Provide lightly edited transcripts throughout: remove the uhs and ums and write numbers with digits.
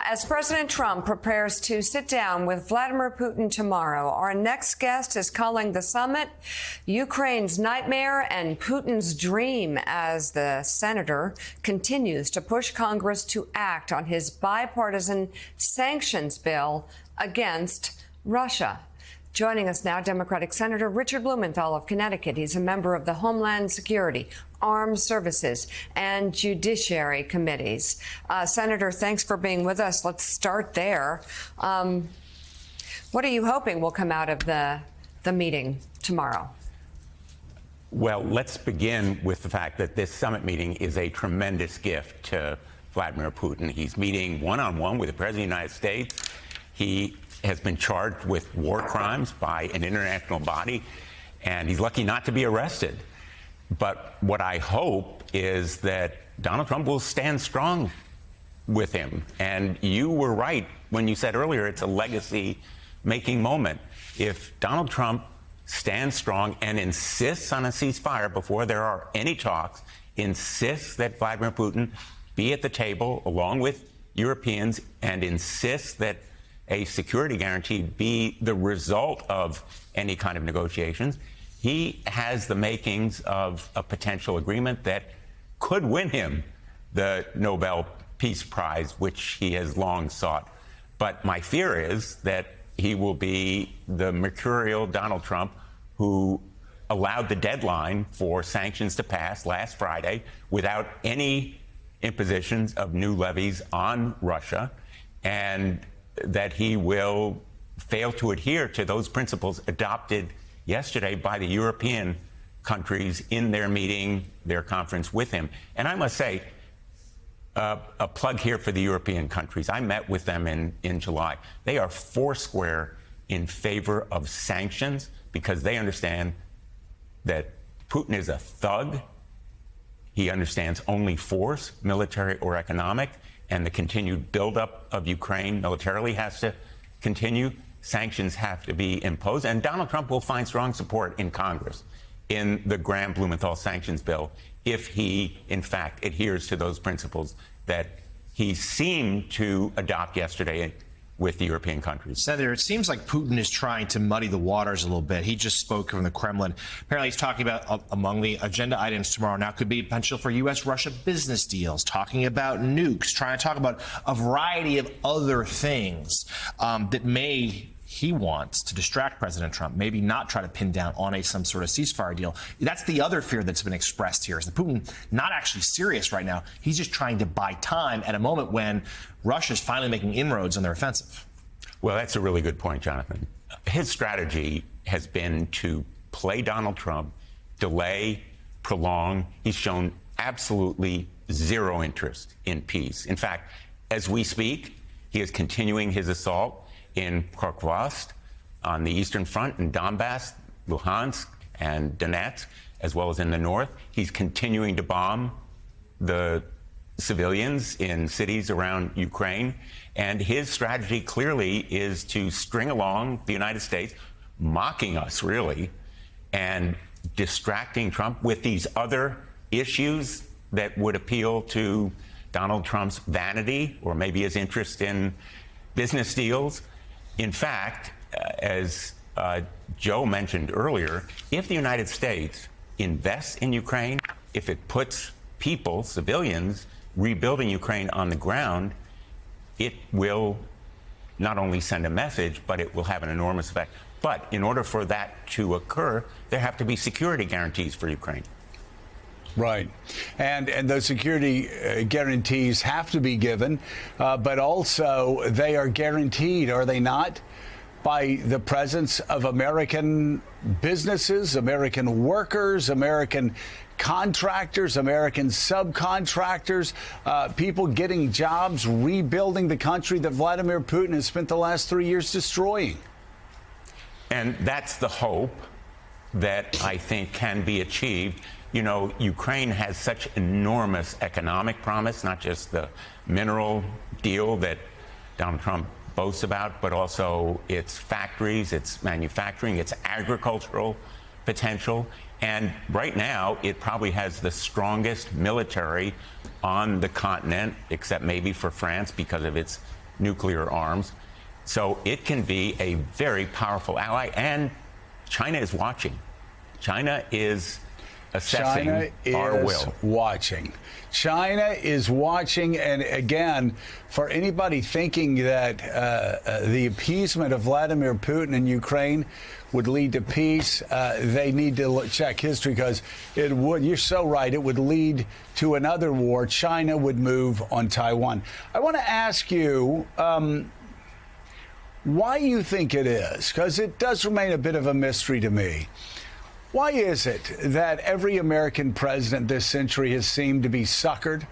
As President Trump prepares to sit down with Vladimir Putin tomorrow, our next guest is calling the summit Ukraine's nightmare and Putin's dream as the senator continues to push Congress to act on his bipartisan sanctions bill against Russia. Joining us now, Democratic Senator Richard Blumenthal of Connecticut. He's a member of the Homeland Security, Armed Services, and Judiciary Committees. Senator, thanks for being with us. Let's start there. What are you hoping will come out of the meeting tomorrow? Well, let's begin with the fact that this summit meeting is a tremendous gift to Vladimir Putin. He's meeting one-on-one with the President of the United States. He has been charged with war crimes by an international body, and he's lucky not to be arrested. But what I hope is that Donald Trump will stand strong with him. And you were right when you said earlier it's a legacy-making moment. If Donald Trump stands strong and insists on a ceasefire before there are any talks, insists that Vladimir Putin be at the table along with Europeans, and insists that a security guarantee be the result of any kind of negotiations, he has the makings of a potential agreement that could win him the Nobel Peace Prize, which he has long sought. But my fear is that he will be the mercurial Donald Trump who allowed the deadline for sanctions to pass last Friday without any impositions of new levies on Russia, and that he will fail to adhere to those principles adopted yesterday by the European countries in their meeting, their conference with him. And I must say, a plug here for the European countries. I met with them in July. They are foursquare in favor of sanctions because they understand that Putin is a thug. He understands only force, military or economic, and the continued buildup of Ukraine militarily has to continue. Sanctions have to be imposed, and Donald Trump will find strong support in Congress in the Graham-Blumenthal sanctions bill if he, in fact, adheres to those principles that he seemed to adopt yesterday with the European countries. Senator, it seems like Putin is trying to muddy the waters a little bit. He just spoke from the Kremlin. Apparently, he's talking about among the agenda items tomorrow now could be potential for U.S.-Russia business deals, talking about nukes, trying to talk about a variety of other things that he wants to distract President Trump, maybe not try to pin down on some sort of ceasefire deal. That's the other fear that's been expressed here, is that Putin not actually serious right now. He's just trying to buy time at a moment when Russia's finally making inroads on their offensive. Well, that's a really good point, Jonathan. His strategy has been to play Donald Trump, delay, prolong. He's shown absolutely zero interest in peace. In fact, as we speak, he is continuing his assault in Krokvost on the Eastern Front, in Donbass, Luhansk, and Donetsk, as well as in the north. He's continuing to bomb the civilians in cities around Ukraine. And his strategy clearly is to string along the United States, mocking us, really, and distracting Trump with these other issues that would appeal to Donald Trump's vanity or maybe his interest in business deals. In fact, as Joe mentioned earlier, if the United States invests in Ukraine, if it puts people, civilians, rebuilding Ukraine on the ground, it will not only send a message, but it will have an enormous effect. But in order for that to occur, there have to be security guarantees for Ukraine. Right. And those security guarantees have to be given, but also they are guaranteed, are they not, by the presence of American businesses, American workers, American contractors, American subcontractors, people getting jobs, rebuilding the country that Vladimir Putin has spent the last 3 years destroying. And that's the hope that I think can be achieved. You know, Ukraine has such enormous economic promise, not just the mineral deal that Donald Trump boasts about, but also its factories, its manufacturing, its agricultural potential. And right now, it probably has the strongest military on the continent, except maybe for France because of its nuclear arms. So it can be a very powerful ally, and China is watching. China is assessing our will. China is watching, and again, for anybody thinking that the appeasement of Vladimir Putin in Ukraine would lead to peace, they need to check history, because it would. You're so right. It would lead to another war. China would move on Taiwan. I want to ask you why you think it is, because it does remain a bit of a mystery to me. Why is it that every American president this century has seemed to be suckered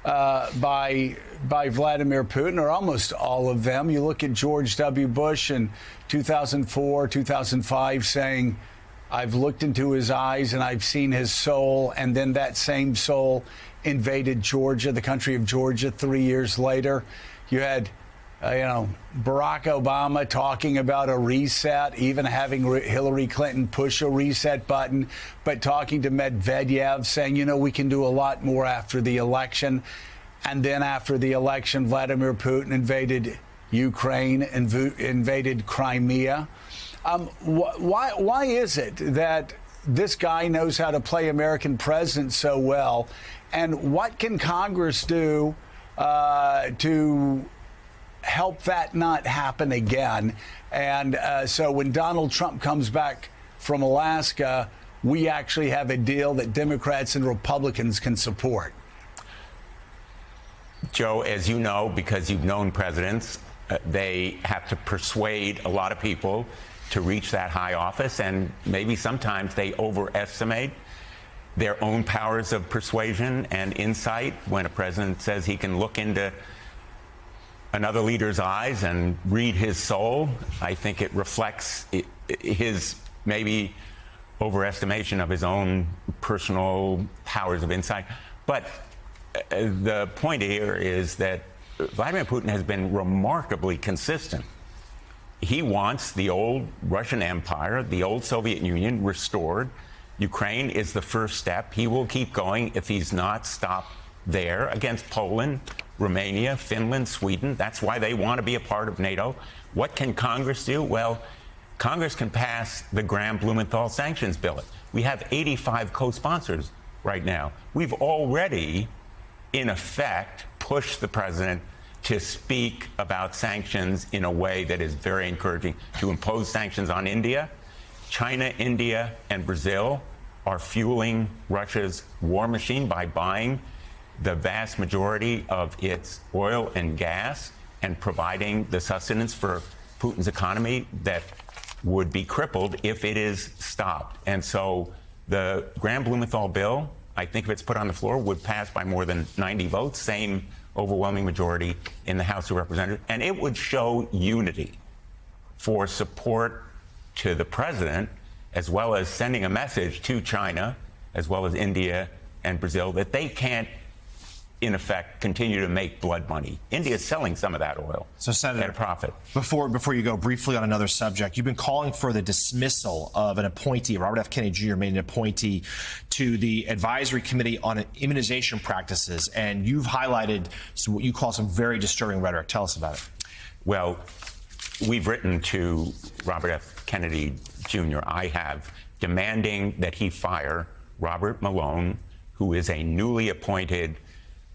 by Vladimir Putin, or almost all of them? You look at George W. Bush in 2004, 2005, saying, "I've looked into his eyes and I've seen his soul," and then that same soul invaded Georgia, the country of Georgia, 3 years later. You had Barack Obama talking about a reset, even having Hillary Clinton push a reset button, but talking to Medvedev saying, we can do a lot more after the election. And then after the election, Vladimir Putin invaded Ukraine, invaded Crimea. Why is it that this guy knows how to play American president so well? And what can Congress do to help that not happen again? And so when Donald Trump comes back from Alaska, we actually have a deal that Democrats and Republicans can support. Joe, as you know, because you've known presidents, they have to persuade a lot of people to reach that high office, and maybe sometimes they overestimate their own powers of persuasion and insight. When a president says he can look into another leader's eyes and read his soul, I think it reflects his maybe overestimation of his own personal powers of insight. But the point here is that Vladimir Putin has been remarkably consistent. He wants the old Russian Empire, the old Soviet Union, restored. Ukraine is the first step. He will keep going if he's not stopped there against Poland, Romania, Finland, Sweden. That's why they want to be a part of NATO. What can Congress do? Well, Congress can pass the Graham-Blumenthal sanctions bill. We have 85 co-sponsors right now. We've already, in effect, pushed the president to speak about sanctions in a way that is very encouraging, to impose sanctions on India. China, India, and Brazil are fueling Russia's war machine by buying the vast majority of its oil and gas and providing the sustenance for Putin's economy that would be crippled if it is stopped. And so the Graham-Blumenthal bill, I think if it's put on the floor, would pass by more than 90 votes, same overwhelming majority in the House of Representatives. And it would show unity for support to the president, as well as sending a message to China, as well as India and Brazil, that they can't, in effect, continue to make blood money. India is selling some of that oil at a profit. Before you go, briefly on another subject, you've been calling for the dismissal of an appointee. Robert F. Kennedy Jr. made an appointee to the Advisory Committee on Immunization Practices, and you've highlighted what you call some very disturbing rhetoric. Tell us about it. Well, we've written to Robert F. Kennedy Jr. I have, demanding that he fire Robert Malone, who is a newly appointed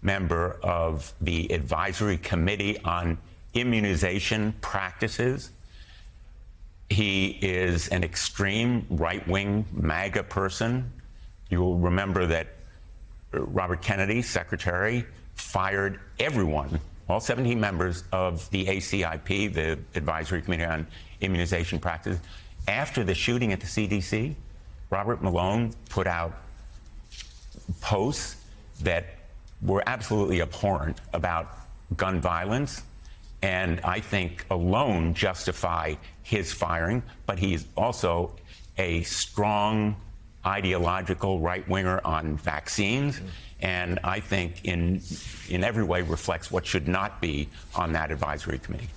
member of the Advisory Committee on Immunization Practices. He is an extreme right-wing MAGA person. You'll remember that Robert Kennedy, secretary, fired everyone, all 17 members of the ACIP, the Advisory Committee on Immunization Practices. After the shooting at the CDC, Robert Malone put out posts that were absolutely abhorrent about gun violence, and I think alone justify his firing. But he's also a strong ideological right-winger on vaccines, and I think in every way reflects what should not be on that advisory committee.